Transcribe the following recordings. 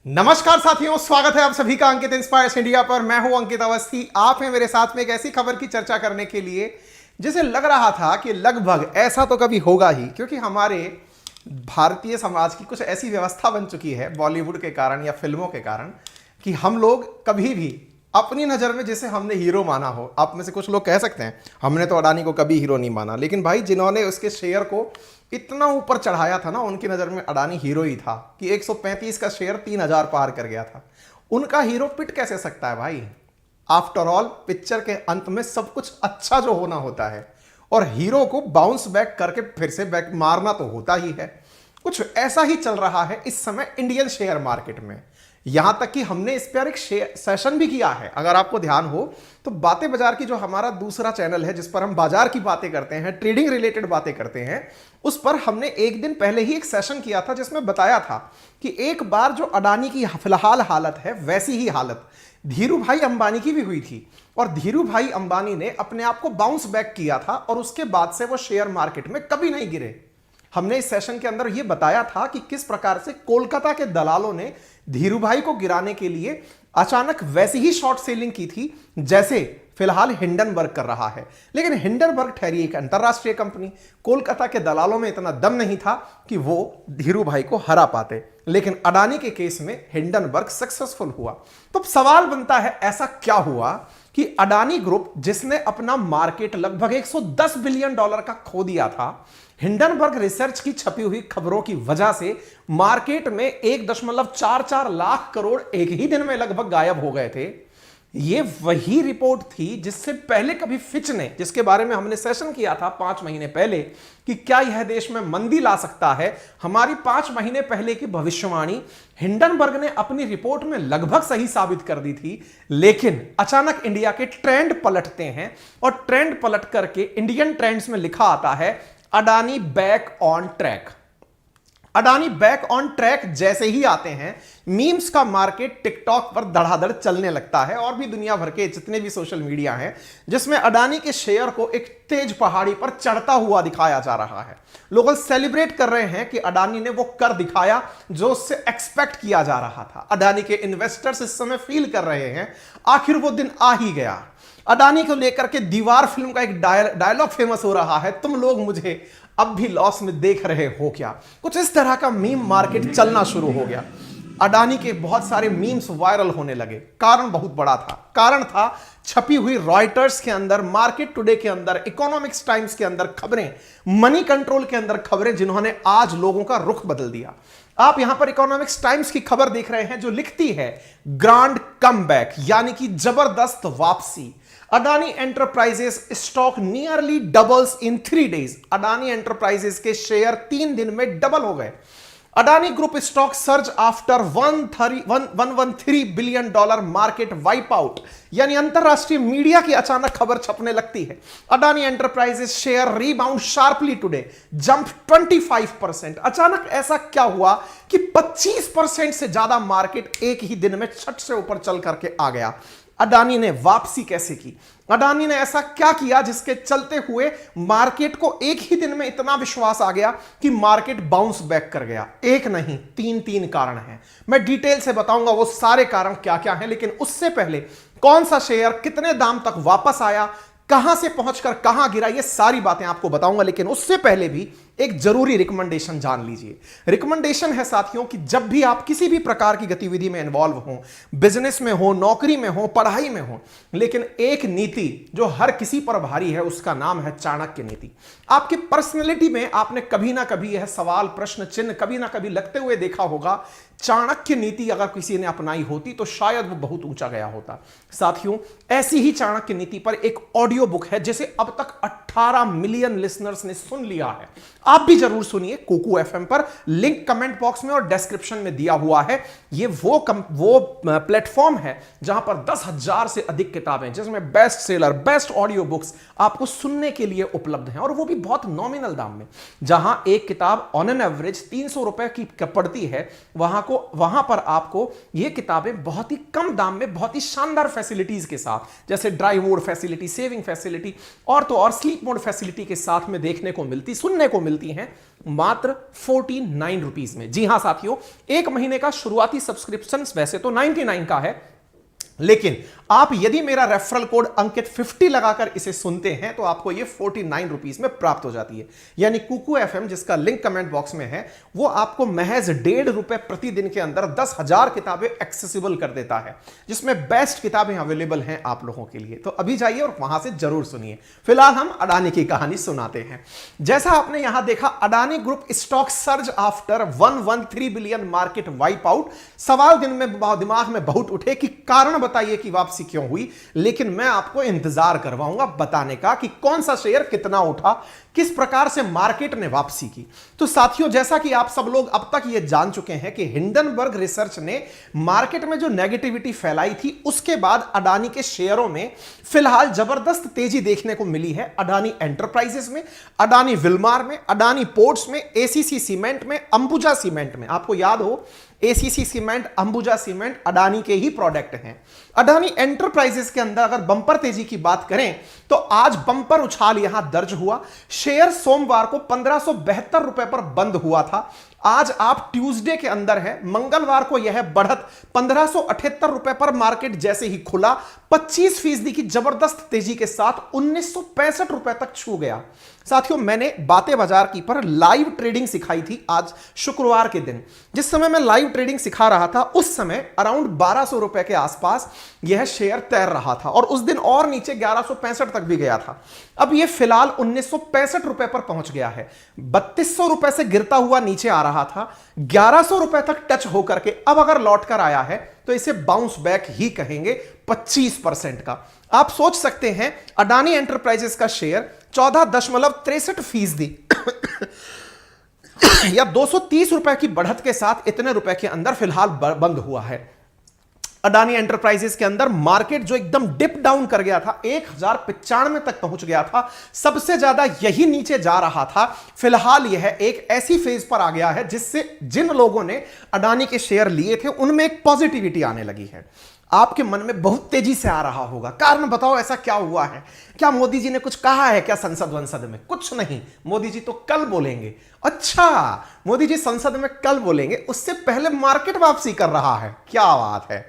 नमस्कार साथियों, स्वागत है आप सभी का अंकित इंस्पायर्स इंडिया पर। मैं हूं अंकित अवस्थी। आप हैं मेरे साथ में एक ऐसी खबर की चर्चा करने के लिए जिसे लग रहा था कि लगभग ऐसा तो कभी होगा ही, क्योंकि हमारे भारतीय समाज की कुछ ऐसी व्यवस्था बन चुकी है बॉलीवुड के कारण या फिल्मों के कारण कि हम लोग कभी भी अपनी नजर में जिसे हमने हीरो माना हो, आप में से कुछ लोग कह सकते हैं हमने तो अडानी को कभी हीरो नहीं माना, लेकिन भाई जिन्होंने उसके शेयर को इतना ऊपर चढ़ाया था ना, उनकी नजर में अडानी हीरो ही था कि 135 का शेयर 3000 पार कर गया था। उनका हीरो पिट कैसे सकता है भाई? आफ्टर ऑल पिक्चर के अंत में सब कुछ अच्छा जो होना होता है और हीरो को बाउंस बैक करके फिर से बैक मारना तो होता ही है। कुछ ऐसा ही चल रहा है इस समय इंडियन शेयर मार्केट में। यहां तक कि हमने इस पर एक सेशन भी किया है, अगर आपको ध्यान हो तो। बातें बाजार की जो हमारा दूसरा चैनल है जिस पर हम बाजार की बातें करते हैं, ट्रेडिंग रिलेटेड बातें करते हैं, उस पर हमने एक दिन पहले ही एक सेशन किया था जिसमें बताया था कि एक बार जो अडानी की फिलहाल हालत है वैसी ही हालत धीरू भाई अंबानी की भी हुई थी। और धीरू भाई अंबानी ने अपने आप को बाउंस बैक किया था और उसके बाद से वो शेयर मार्केट में कभी नहीं गिरे। हमने इस सेशन के अंदर यह बताया था कि किस प्रकार से कोलकाता के दलालों ने धीरू भाई को गिराने के लिए अचानक वैसी ही शॉर्ट सेलिंग की थी जैसे फिलहाल हिंडनबर्ग कर रहा है। लेकिन हिंडनबर्ग ठहरी एक अंतरराष्ट्रीय कंपनी, कोलकाता के दलालों में इतना दम नहीं था कि वो धीरू भाई को हरा पाते। लेकिन अडानी के केस में हिंडनबर्ग सक्सेसफुल हुआ। तो सवाल बनता है ऐसा क्या हुआ कि अडानी ग्रुप जिसने अपना मार्केट लगभग 110 बिलियन डॉलर का खो दिया था, हिंडनबर्ग रिसर्च की छपी हुई खबरों की वजह से मार्केट में 1.44 लाख करोड़ एक ही दिन में लगभग गायब हो गए थे। ये वही रिपोर्ट थी जिससे पहले कभी फिच ने, जिसके बारे में हमने सेशन किया था 5 महीने पहले कि क्या यह देश में मंदी ला सकता है, हमारी 5 महीने पहले की भविष्यवाणी हिंडनबर्ग ने अपनी रिपोर्ट में लगभग सही साबित कर दी थी। लेकिन अचानक इंडिया के ट्रेंड पलटते हैं और ट्रेंड पलट करके इंडियन ट्रेंड्स में लिखा आता है Adani back on track. Adani back on track जैसे ही आते हैं, मीम्स का मार्केट टिकटॉक पर धड़ाधड़ चलने लगता है और भी दुनिया भर के जितने भी सोशल मीडिया हैं जिसमें अडानी के शेयर को एक तेज पहाड़ी पर चढ़ता हुआ दिखाया जा रहा है। लोग सेलिब्रेट कर रहे हैं कि अडानी ने वो कर दिखाया जो उससे एक्सपेक्ट किया जा रहा था। अडानी के इन्वेस्टर्स इस समय फील कर रहे हैं आखिर वो दिन आ ही गया। अडानी को लेकर के दीवार फिल्म का एक डायलॉग फेमस हो रहा है, तुम लोग मुझे अब भी लॉस में देख रहे हो क्या? कुछ इस तरह का मीम मार्केट चलना शुरू हो गया। अडानी के बहुत सारे मीम्स वायरल होने लगे। कारण बहुत बड़ा था। कारण था छपी हुई रॉयटर्स के अंदर, मार्केट टुडे के अंदर, इकोनॉमिक्स टाइम्स के अंदर खबरें, मनी कंट्रोल के अंदर खबरें, जिन्होंने आज लोगों का रुख बदल दिया। आप यहां पर इकोनॉमिक्स टाइम्स की खबर देख रहे हैं जो लिखती है ग्रांड कमबैक, यानी कि जबरदस्त वापसी। Adani Enterprises stock nearly doubles in 3 days. Adani Enterprises के शेयर 3 दिन में डबल हो गए। Adani group stock surge after 113 billion dollar market wipe out, यानी अंतरराष्ट्रीय मीडिया की अचानक खबर छपने लगती है। Adani Enterprises share rebound sharply today, jump 25%। अचानक ऐसा क्या हुआ कि 25% से ज्यादा मार्केट एक ही दिन में छठ से ऊपर चल करके आ गया? अडानी ने वापसी कैसे की? अडानी ने ऐसा क्या किया जिसके चलते हुए मार्केट को एक ही दिन में इतना विश्वास आ गया कि मार्केट बाउंस बैक कर गया? एक नहीं, 3 कारण हैं। मैं डिटेल से बताऊंगा वो सारे कारण क्या क्या हैं, लेकिन उससे पहले कौन सा शेयर कितने दाम तक वापस आया, कहां से पहुंचकर कहां गिरा, ये सारी बातें आपको बताऊंगा। लेकिन उससे पहले भी एक जरूरी रिकमेंडेशन जान लीजिए। रिकमेंडेशन है साथियों कि जब भी आप किसी भी प्रकार की गतिविधि में इन्वॉल्व हो, बिजनेस में हो, नौकरी में हो, पढ़ाई में हो, लेकिन एक नीति जो हर किसी पर भारी है उसका नाम है चाणक्य नीति। आपकी पर्सनैलिटी में आपने कभी ना कभी यह सवाल, प्रश्न चिन्ह कभी ना कभी लगते हुए देखा होगा, चाणक्य नीति अगर किसी ने अपनाई होती तो शायद वो बहुत ऊंचा गया होता। साथियों, ऐसी ही चाणक्य नीति पर एक ऑडियो बुक है जिसे अब तक 18 मिलियन लिसनर्स ने सुन लिया है। आप भी जरूर सुनिए कुकू एफएम पर, लिंक कमेंट बॉक्स में और डिस्क्रिप्शन में दिया हुआ है। ये वो प्लेटफॉर्म है जहां पर 10,000 से अधिक किताबें, जिसमें best seller, best audio books आपको सुनने के लिए उपलब्ध हैं, और वो भी बहुत नॉमिनल दाम में। जहां एक किताब ऑन एन एवरेज 300 रुपए की पड़ती है, वहां पर आपको ये किताबें बहुत ही कम दाम में बहुत ही शानदार फैसिलिटीज के साथ, जैसे dry would facility, saving facility और तो और स्लीप स्लीप मोड फैसिलिटी के साथ में देखने को मिलती, सुनने को मिलती हैं मात्र 49 रुपीज में। जी हां साथियों, एक महीने का शुरुआती सब्सक्रिप्शन वैसे तो 99 का है, लेकिन आप यदि मेरा रेफरल कोड अंकित 50 लगाकर इसे सुनते हैं तो आपको यह 49 रुपीज में प्राप्त हो जाती है। यानी कुकू एफएम, जिसका लिंक कमेंट बॉक्स में है, वो आपको महज ₹1.5 प्रतिदिन के अंदर 10,000 किताबें एक्सेसिबल कर देता है, जिसमें बेस्ट किताबें अवेलेबल हैं आप लोगों के लिए। तो अभी जाइए और वहां से जरूर सुनिए। फिलहाल हम अडानी की कहानी सुनाते हैं। जैसा आपने यहां देखा, Adani group stock surge after 113 billion market wipe out. सवाल दिमाग में बहुत उठे कि कारण बताइए कि वापसी क्यों हुई, लेकिन मैं आपको इंतजार करवाऊंगा बताने का कि कौन सा शेयर कितना उठा, किस प्रकार से मार्केट ने वापसी की। तो साथियों, जैसा कि आप सब लोग अब तक यह जान चुके हैं कि हिंडनबर्ग रिसर्च ने मार्केट में जो नेगेटिविटी फैलाई थी, उसके बाद अडानी के शेयरों में फिलहाल जबरदस्त तेजी देखने को मिली है। अडानी एंटरप्राइजेस में, अडानी विल्मार में, अडानी पोर्ट्स में, एसीसी सीमेंट में, अंबुजा सीमेंट में। आपको याद हो, ACC cement, Ambuja cement Adani के ही प्रोडक्ट हैं। अडानी एंटरप्राइजेस के अंदर अगर बंपर तेजी की बात करें तो आज बंपर उछाल यहां दर्ज हुआ। शेयर सोमवार को 1572 रुपए पर बंद हुआ था। आज आप ट्यूसडे के अंदर है, मंगलवार को यह बढ़त 1578 रुपए पर मार्केट जैसे ही खुला 25% की जबरदस्त तेजी के साथ 1965 रुपए तक छू गया। साथियों, मैंने बातें बाजार की पर लाइव ट्रेडिंग सिखाई थी आज शुक्रवार के दिन। जिस समय मैं लाइव ट्रेडिंग सिखा रहा था, उस समय अराउंड 1200 रुपए के आसपास यह शेयर तैर रहा था और उस दिन और नीचे 1165 तक भी गया था। अब यह फिलहाल 1965 रुपए पर पहुंच गया है। 3200 रुपए से गिरता हुआ नीचे आ रहा था, 1100 रुपए तक टच होकर के अब अगर लौट कर आया है तो इसे बाउंस बैक ही कहेंगे 25% का। आप सोच सकते हैं, अडानी एंटरप्राइजेस का शेयर 14.63% या 230 रुपए की बढ़त के साथ इतने रुपए के अंदर फिलहाल बंद हुआ है। अडानी एंटरप्राइजेस के अंदर मार्केट जो एकदम डिप डाउन कर गया था, 1095 तक पहुंच गया था, सबसे ज्यादा यही नीचे जा रहा था। फिलहाल यह एक ऐसी फेज पर आ गया है जिससे जिन लोगों ने अडानी के शेयर लिए थे उनमें एक पॉजिटिविटी आने लगी है। आपके मन में बहुत तेजी से आ रहा होगा, कारण बताओ ऐसा क्या हुआ है? क्या मोदी जी ने कुछ कहा है क्या संसद वंसद में? कुछ नहीं, मोदी जी तो कल बोलेंगे। अच्छा, मोदी जी संसद में कल बोलेंगे, उससे पहले मार्केट वापसी कर रहा है। क्या बात है,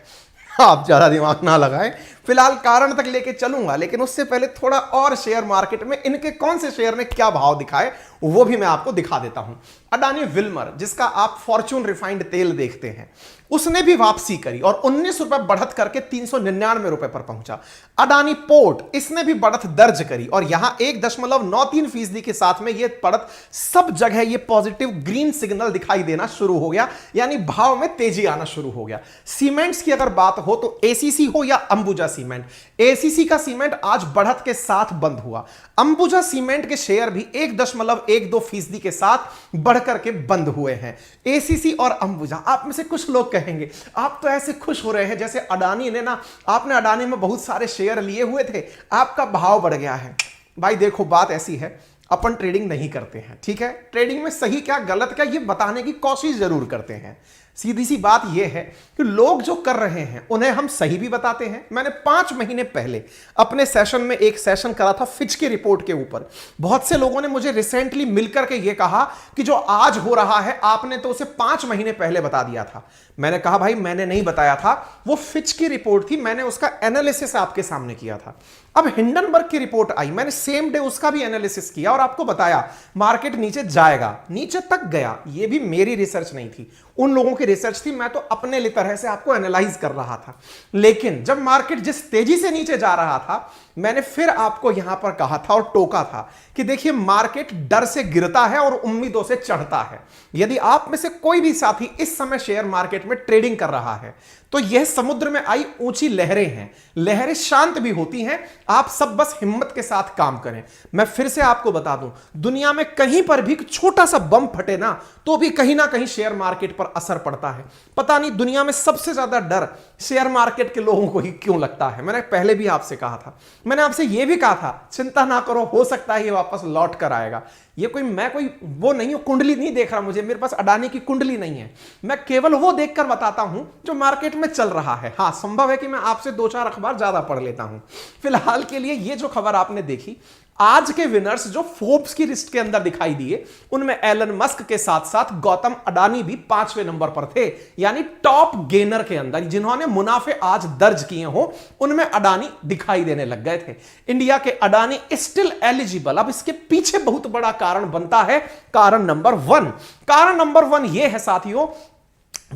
आप ज्यादा दिमाग ना लगाएं। फिलहाल कारण तक लेके चलूंगा, लेकिन उससे पहले थोड़ा और शेयर मार्केट में इनके कौन से शेयर ने क्या भाव दिखाए वो भी मैं आपको दिखा देता हूं। अडानी विल्मर, जिसका आप फॉर्च्यून रिफाइंड तेल देखते हैं, उसने भी वापसी करी और 19 रुपए बढ़त करके 399 रुपए पर पहुंचा। अडानी पोर्ट, इसने भी बढ़त दर्ज करी और यहां 1.93% के साथ में यह बढ़त सब जगह यह पॉजिटिव ग्रीन सिग्नल दिखाई देना शुरू हो गया, यानी भाव में तेजी आना शुरू हो गया। सीमेंट्स की अगर बात हो तो एसीसी हो या अंबुजा सीमेंट, एसीसी का सीमेंट आज बढ़त के साथ बंद हुआ। अंबुजा सीमेंट के शेयर भी 1.12% के साथ बढ़कर के बंद हुए हैं। एसीसी और अंबुजा, आप में से कुछ लोग कहेंगे आप तो ऐसे खुश हो रहे हैं जैसे अडानी ने ना, आपने अडानी में बहुत सारे शेयर लिए हुए थे, आपका भाव बढ़ गया है। भाई देखो, बात ऐसी है, अपन ट्रेडिंग नहीं करते हैं, ठीक है? ट्रेडिंग में सही क्या गलत क्या ये बताने की कोशिश जरूर करते हैं। सीधी सी बात यह है कि लोग जो कर रहे हैं उन्हें हम सही भी बताते हैं। मैंने 5 महीने पहले अपने सेशन में एक सेशन करा था फिच की रिपोर्ट के ऊपर। बहुत से लोगों ने मुझे रिसेंटली मिलकर के यह कहा कि जो आज हो रहा है आपने तो उसे 5 महीने पहले बता दिया था। मैंने कहा भाई मैंने नहीं बताया था, वो फिच की रिपोर्ट थी, मैंने उसका एनालिसिस आपके सामने किया था। अब हिंडनबर्ग की रिपोर्ट आई, मैंने सेम डे उसका भी एनालिसिस किया और आपको बताया मार्केट नीचे जाएगा, नीचे तक गया। ये भी मेरी रिसर्च नहीं थी, उन लोगों की रिसर्च थी, मैं तो अपने लिए तरह से आपको एनालाइज कर रहा था। लेकिन जब मार्केट जिस तेजी से नीचे जा रहा था, मैंने फिर आपको यहां पर कहा था और टोका था कि देखिए मार्केट डर से गिरता है और उम्मीदों से चढ़ता है। यदि आप में से कोई भी साथी इस समय शेयर मार्केट में ट्रेडिंग कर रहा है तो यह समुद्र में आई ऊंची लहरें हैं, लहरें शांत भी होती हैं। आप सब बस हिम्मत के साथ काम करें। मैं फिर से आपको बता दूं, दुनिया में कहीं पर भी छोटा सा बम फटे ना तो भी कहीं ना कहीं शेयर मार्केट पर असर पड़ता है। पता नहीं दुनिया में सबसे ज्यादा डर शेयर मार्केट के लोगों को ही क्यों लगता है। मैंने पहले भी आपसे कहा था, मैंने आपसे यह भी कहा था चिंता ना करो, हो सकता है ये वापस लौट कर आएगा। ये मैं कोई वो नहीं हूं, कुंडली नहीं देख रहा, मुझे मेरे पास अडानी की कुंडली नहीं है। मैं केवल वो देखकर बताता हूं जो मार्केट में चल रहा है। हां, संभव है कि मैं आपसे 2-4 अखबार ज्यादा पढ़ लेता हूं। फिलहाल के लिए ये जो खबर आपने देखी, आज के विनर्स जो फोर्ब्स की लिस्ट के अंदर दिखाई दिए, उनमें एलन मस्क के साथ साथ गौतम अडानी भी 5वें नंबर पर थे। यानी टॉप गेनर के अंदर जिन्होंने मुनाफे आज दर्ज किए हो, उनमें अडानी दिखाई देने लग गए थे। इंडिया के अडानी स्टिल एलिजिबल। अब इसके पीछे बहुत बड़ा कारण बनता है। कारण नंबर 1, कारण नंबर 1 यह है साथियों,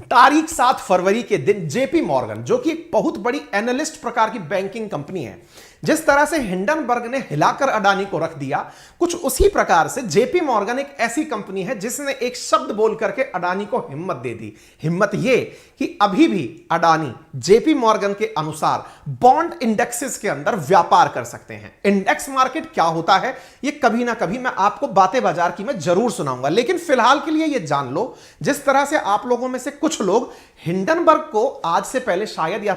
तारीख 7 फरवरी के दिन जेपी मॉर्गन, जो कि एक बहुत बड़ी एनालिस्ट प्रकार की बैंकिंग कंपनी है, जिस तरह से हिंडनबर्ग ने हिलाकर अडानी को रख दिया, कुछ उसी प्रकार से जेपी मॉर्गन एक ऐसी कंपनी है जिसने एक शब्द बोल करके अडानी को हिम्मत दे दी। हिम्मत यह कि अभी भी अडानी जेपी मॉर्गन के अनुसार बॉन्ड इंडेक्सेस के अंदर व्यापार कर सकते हैं। इंडेक्स मार्केट क्या होता है, यह कभी ना कभी मैं आपको बातें बाजार की मैं जरूर सुनाऊंगा, लेकिन फिलहाल के लिए यह जान लो, जिस तरह से आप लोगों में से कुछ लोग हिंडनबर्ग को आज से पहले शायद या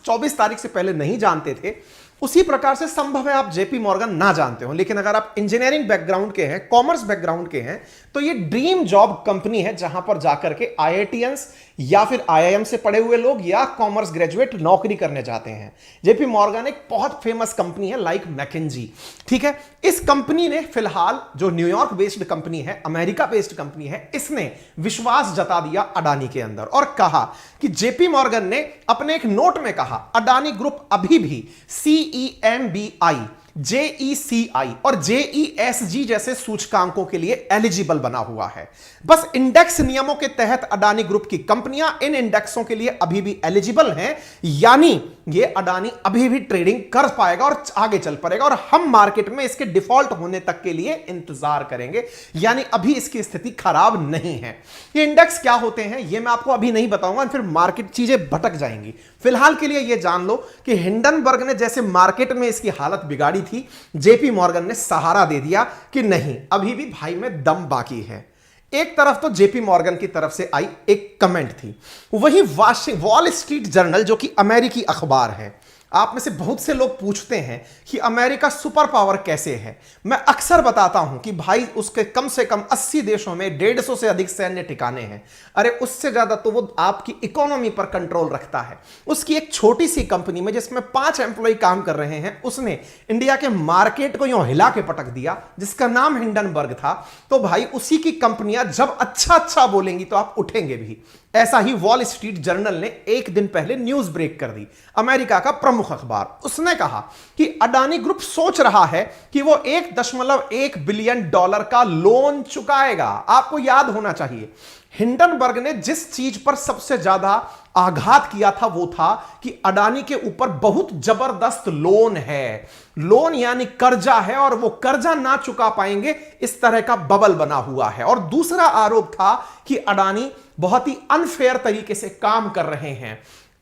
24 तारीख से पहले नहीं जानते थे, उसी प्रकार से संभव है आप जेपी मॉर्गन ना जानते हो। लेकिन अगर आप इंजीनियरिंग बैकग्राउंड के हैं, कॉमर्स बैकग्राउंड के हैं, तो ये ड्रीम जॉब कंपनी है जहां पर जाकर के आईआईटीएंस या फिर आईआईएम से पढ़े हुए लोग या कॉमर्स ग्रेजुएट नौकरी करने जाते हैं। जेपी मॉर्गन एक बहुत फेमस कंपनी है, लाइक मैकेंजी। ठीक है, इस कंपनी ने फिलहाल, जो न्यूयॉर्क बेस्ड कंपनी है, अमेरिका बेस्ड कंपनी है, इसने विश्वास जता दिया अडानी के अंदर और कहा कि जेपी मॉर्गन ने अपने एक नोट में कहा, अडानी ग्रुप अभी भी CEMBI, JECI और JESG जैसे सूचकांकों के लिए एलिजिबल बना हुआ है। बस इंडेक्स नियमों के तहत अडानी ग्रुप की कंपनियां इन इंडेक्सों के लिए अभी भी एलिजिबल हैं, यानी ये अडानी अभी भी ट्रेडिंग कर पाएगा और आगे चल पड़ेगा, और हम मार्केट में इसके डिफॉल्ट होने तक के लिए इंतजार करेंगे। यानी अभी इसकी स्थिति खराब नहीं है। ये इंडेक्स क्या होते हैं ये मैं आपको अभी नहीं बताऊंगा, फिर मार्केट चीजें भटक जाएंगी। फिलहाल के लिए यह जान लो कि हिंडनबर्ग ने जैसे मार्केट में इसकी हालत बिगाड़ी थी, जेपी मॉर्गन ने सहारा दे दिया कि नहीं, अभी भी भाई में दम बाकी है। एक तरफ तो जेपी मॉर्गन की तरफ से आई एक कमेंट थी, वही वॉल स्ट्रीट जर्नल, जो कि अमेरिकी अखबार है। आप में से बहुत से लोग पूछते हैं कि अमेरिका सुपर पावर कैसे है। मैं अक्सर बताता हूं कि भाई उसके कम से कम 80 देशों में 150 से अधिक सैन्य ठिकाने हैं। अरे उससे ज्यादा तो वो आपकी इकोनॉमी पर कंट्रोल रखता है। उसकी एक छोटी सी कंपनी में जिसमें 5 एम्प्लॉय काम कर रहे हैं, उसने इंडिया के मार्केट को यूं हिला के पटक दिया, जिसका नाम हिंडनबर्ग था। तो भाई उसी की कंपनियां जब अच्छा अच्छा बोलेंगी तो आप उठेंगे भी। ऐसा ही वॉल स्ट्रीट जर्नल ने एक दिन पहले न्यूज ब्रेक कर दी, अमेरिका का प्रमुख अखबार। उसने कहा कि अडानी ग्रुप सोच रहा है कि वो $1.1 बिलियन का लोन चुकाएगा। आपको याद होना चाहिए, हिंडनबर्ग ने जिस चीज पर सबसे ज्यादा आघात किया था वो था कि अडानी के ऊपर बहुत जबरदस्त लोन है। लोन यानी कर्जा है और वो कर्जा ना चुका पाएंगे, इस तरह का बबल बना हुआ है। और दूसरा आरोप था कि अडानी बहुत ही अनफेयर तरीके से काम कर रहे हैं।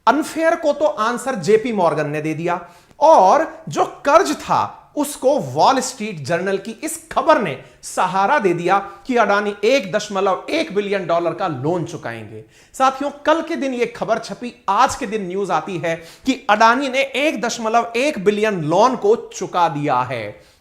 अनफेयर को तो आंसर जेपी मॉर्गन ने दे दिया, और जो कर्ज था उसको वॉल स्ट्रीट जर्नल की इस खबर ने सहारा दे दिया कि अडानी $1.1 बिलियन का लोन चुकाएंगे। साथियों, कल के दिन यह खबर छपी, आज के दिन न्यूज आती है कि अडानी ने $1.1 बिलियन लोन को चुका दिया है।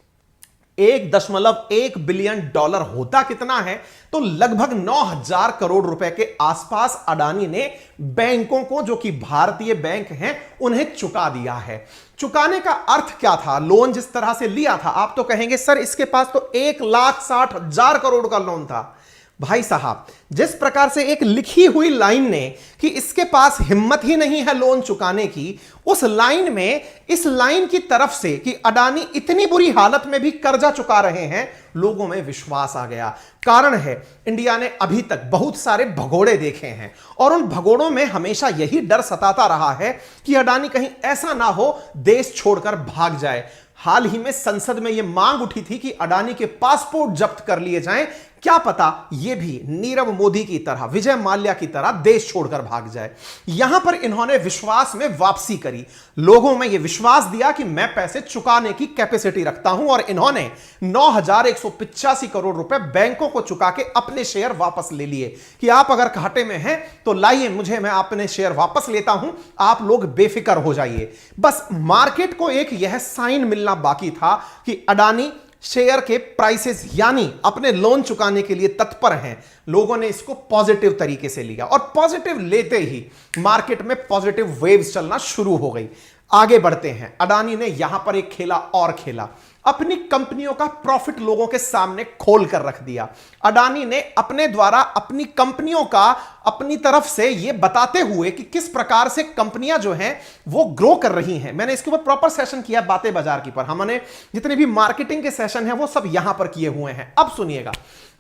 $1.1 बिलियन होता कितना है? तो लगभग 9,000 करोड़ रुपए के आसपास अडानी ने बैंकों को, जो कि भारतीय बैंक हैं, उन्हें चुका दिया है। चुकाने का अर्थ क्या था? लोन जिस तरह से लिया था, आप तो कहेंगे सर इसके पास तो 1,60,000 करोड़ का लोन था। भाई साहब, जिस प्रकार से एक लिखी हुई लाइन ने कि इसके पास हिम्मत ही नहीं है लोन चुकाने की, उस लाइन में इस लाइन की तरफ से कि अडानी इतनी बुरी हालत में भी कर्जा चुका रहे हैं, लोगों में विश्वास आ गया। कारण है, इंडिया ने अभी तक बहुत सारे भगोड़े देखे हैं और उन भगोड़ों में हमेशा यही डर सताता रहा है कि अडानी कहीं ऐसा ना हो देश छोड़कर भाग जाए। हाल ही में संसद में यह मांग उठी थी कि अडानी के पासपोर्ट जब्त कर लिए जाएं, क्या पता यह भी नीरव मोदी की तरह, विजय माल्या की तरह देश छोड़कर भाग जाए। यहां पर इन्होंने विश्वास में वापसी करी, लोगों में यह विश्वास दिया कि मैं पैसे चुकाने की कैपेसिटी रखता हूं, और इन्होंने 9,185 करोड़ रुपए बैंकों को चुका के अपने शेयर वापस ले लिए कि आप अगर घाटे में हैं तो लाइए मुझे, मैं अपने शेयर वापस लेता हूं, आप लोग बेफिक्र हो जाइए। बस मार्केट को एक यह साइन मिलना बाकी था कि अडानी शेयर के प्राइसेस यानी अपने लोन चुकाने के लिए तत्पर हैं। लोगों ने इसको पॉजिटिव तरीके से लिया और पॉजिटिव लेते ही मार्केट में पॉजिटिव वेव्स चलना शुरू हो गई। आगे बढ़ते हैं, अडानी ने यहां पर एक खेला और खेला। अपनी कंपनियों का प्रॉफिट लोगों के सामने खोल कर रख दिया। अडानी ने अपने द्वारा अपनी कंपनियों का अपनी तरफ से यह बताते हुए कि किस प्रकार से कंपनियां जो हैं वो ग्रो कर रही हैं। मैंने इसके ऊपर प्रॉपर सेशन किया बातें बाजार की पर, हमने जितने भी मार्केटिंग के सेशन हैं वो सब यहां पर किए हुए हैं। अब सुनिएगा,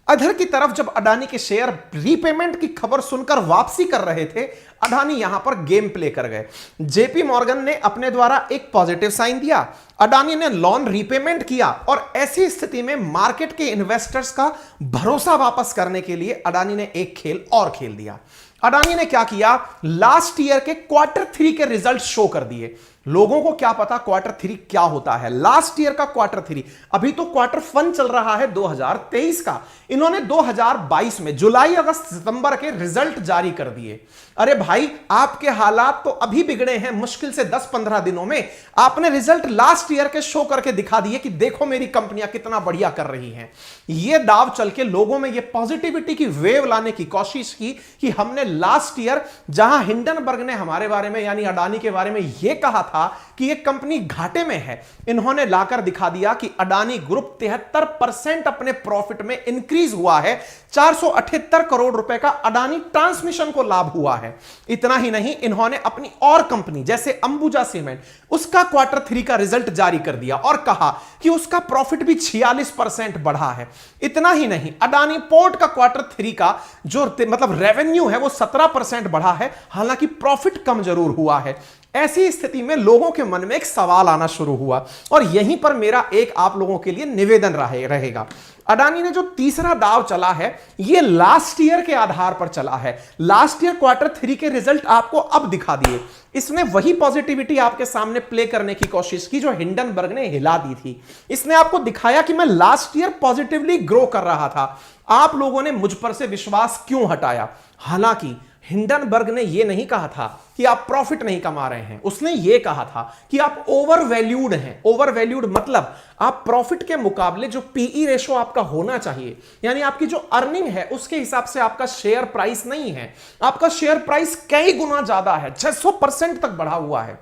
अधर की तरफ जब अडानी के शेयर रीपेमेंट की खबर सुनकर वापसी कर रहे थे, अडानी यहां पर गेम प्ले कर गए। जेपी मॉर्गन ने अपने द्वारा एक पॉजिटिव साइन दिया, अडानी ने लोन रीपेमेंट किया और ऐसी स्थिति में मार्केट के इन्वेस्टर्स का भरोसा वापस करने के लिए अडानी ने एक खेल और खेल दिया। अडानी ने क्या किया, लास्ट ईयर के Q3 के रिजल्ट शो कर दिए। लोगों को क्या पता Q3 क्या होता है, लास्ट ईयर का Q3, अभी तो Q1 चल रहा है 2023 का। इन्होंने 2022 में जुलाई अगस्त सितंबर के रिजल्ट जारी कर दिए। अरे भाई, आपके हालात तो अभी बिगड़े हैं, मुश्किल से 10-15 दिनों में आपने रिजल्ट लास्ट ईयर के शो करके दिखा दिए कि देखो मेरी कंपनियां कितना बढ़िया कर रही हैं। यह दाव चल के लोगों में यह पॉजिटिविटी की वेव लाने की कोशिश की कि हमने लास्ट ईयर जहां हिंडनबर्ग ने हमारे बारे में यानी अडानी के बारे में यह कहा था कि यह कंपनी घाटे में है, इन्होंने लाकर दिखा दिया कि अडानी ग्रुप 73% अपने प्रॉफिट में इंक्रीज हुआ है। 478 करोड़ रुपए का अडानी ट्रांसमिशन को लाभ हुआ है। इतना ही नहीं, इन्होंने अपनी और कंपनी जैसे अंबुजा सीमेंट, उसका Q3 का रिजल्ट जारी कर दिया और कहा कि उसका प्रॉफिट भी 46% बढ़ा है। इतना ही नहीं, अडानी पोर्ट का Q3 का जो मतलब रेवेन्यू है वो 17% बढ़ा है, हालांकि प्रॉफिट कम जरूर हुआ है। ऐसी स्थिति में लोगों के मन में एक सवाल आना शुरू हुआ और यहीं पर मेरा एक आप लोगों के लिए निवेदन रहेगा। अडानी ने जो तीसरा दाव चला है यह लास्ट ईयर के आधार पर चला है। लास्ट ईयर Q3 के रिजल्ट आपको अब दिखा दिए। इसने वही पॉजिटिविटी आपके सामने प्ले करने की कोशिश की जो हिंडनबर्ग ने हिला दी थी। इसने आपको दिखाया कि मैं लास्ट ईयर पॉजिटिवली ग्रो कर रहा था, आप लोगों ने मुझ पर से विश्वास क्यों हटाया। हालांकि हिंडनबर्ग ने यह नहीं कहा था कि आप प्रॉफिट नहीं कमा रहे हैं, उसने यह कहा था कि आप ओवरवैल्यूड हैं। ओवरवैल्यूड मतलब आप प्रॉफिट के मुकाबले जो पीई रेशो आपका होना चाहिए, यानी आपकी जो अर्निंग है उसके हिसाब से आपका शेयर प्राइस नहीं है। आपका शेयर प्राइस कई गुना ज्यादा है, 600% तक बढ़ा हुआ है।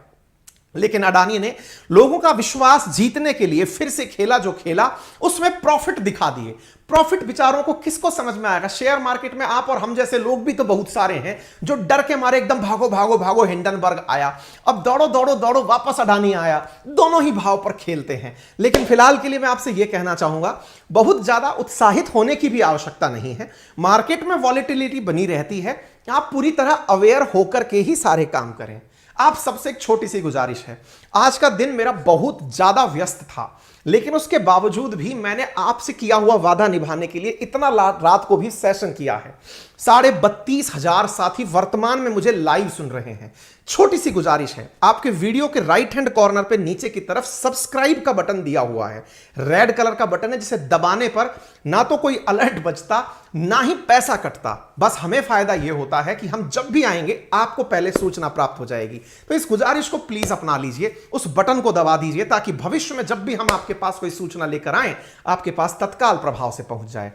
लेकिन अडानी ने लोगों का विश्वास जीतने के लिए फिर से खेला जो खेला, उसमें प्रॉफिट दिखा दिए। प्रॉफिट विचारों को किसको समझ में आएगा। शेयर मार्केट में आप और हम जैसे लोग भी तो बहुत सारे हैं जो डर के मारे एकदम भागो भागो भागो, हिंडनबर्ग आया, अब दौड़ो दौड़ो दौड़ो, वापस अडानी आया, दोनों ही भाव पर खेलते हैं। लेकिन फिलहाल के लिए मैं आपसे यह कहना चाहूंगा, बहुत ज्यादा उत्साहित होने की भी आवश्यकता नहीं है। मार्केट में वॉलेटिलिटी बनी रहती है, आप पूरी तरह अवेयर होकर के ही सारे काम करें। आप सबसे एक छोटी सी गुजारिश है, आज का दिन मेरा बहुत ज्यादा व्यस्त था, लेकिन उसके बावजूद भी मैंने आपसे किया हुआ वादा निभाने के लिए इतना रात को भी सेशन किया है। 32,500 साथी वर्तमान में मुझे लाइव सुन रहे हैं। छोटी सी गुजारिश है, आपके वीडियो के राइट हैंड कॉर्नर पे नीचे की तरफ सब्सक्राइब का बटन दिया हुआ है, रेड कलर का बटन है, जिसे दबाने पर ना तो कोई अलर्ट बजता ना ही पैसा कटता। बस हमें फायदा यह होता है कि हम जब भी आएंगे आपको पहले सूचना प्राप्त हो जाएगी। तो इस गुजारिश को प्लीज अपना लीजिए, उस बटन को दबा दीजिए ताकि भविष्य में जब भी हम आपके पास कोई सूचना लेकर आए आपके पास तत्काल प्रभाव से पहुंच जाए।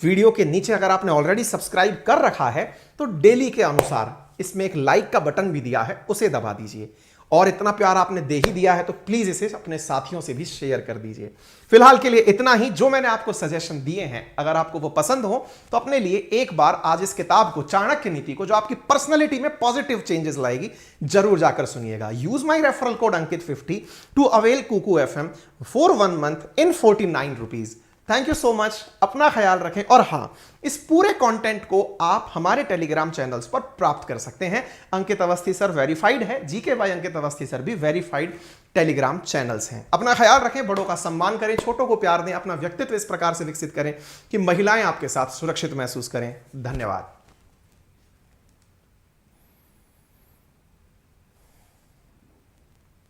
वीडियो के नीचे अगर आपने ऑलरेडी सब्सक्राइब कर रखा है तो डेली के अनुसार इसमें एक लाइक का बटन भी दिया है, उसे दबा दीजिए। और इतना प्यार आपने दे ही दिया है तो प्लीज इसे अपने साथियों से भी शेयर कर दीजिए। फिलहाल के लिए इतना ही। जो मैंने आपको सजेशन दिए हैं अगर आपको वो पसंद हो तो अपने लिए एक बार आज इस किताब को, चाणक्य नीति को, जो आपकी पर्सनैलिटी में पॉजिटिव चेंजेस लाएगी, जरूर जाकर सुनिएगा। यूज माई रेफरल कोड अंकित50 to avail Kuku FM for 1 month in 49 rupees. Thank you so much, अपना ख्याल रखें। और हां, इस पूरे कंटेंट को आप हमारे टेलीग्राम चैनल्स पर प्राप्त कर सकते हैं। अंकित अवस्थी सर वेरीफाइड है, GK by Ankit Awasthi sir भी वेरीफाइड टेलीग्राम चैनल्स हैं। अपना ख्याल रखें, बड़ों का सम्मान करें, छोटों को प्यार दें, अपना व्यक्तित्व इस प्रकार से विकसित करें कि महिलाएं आपके साथ सुरक्षित महसूस करें। धन्यवाद।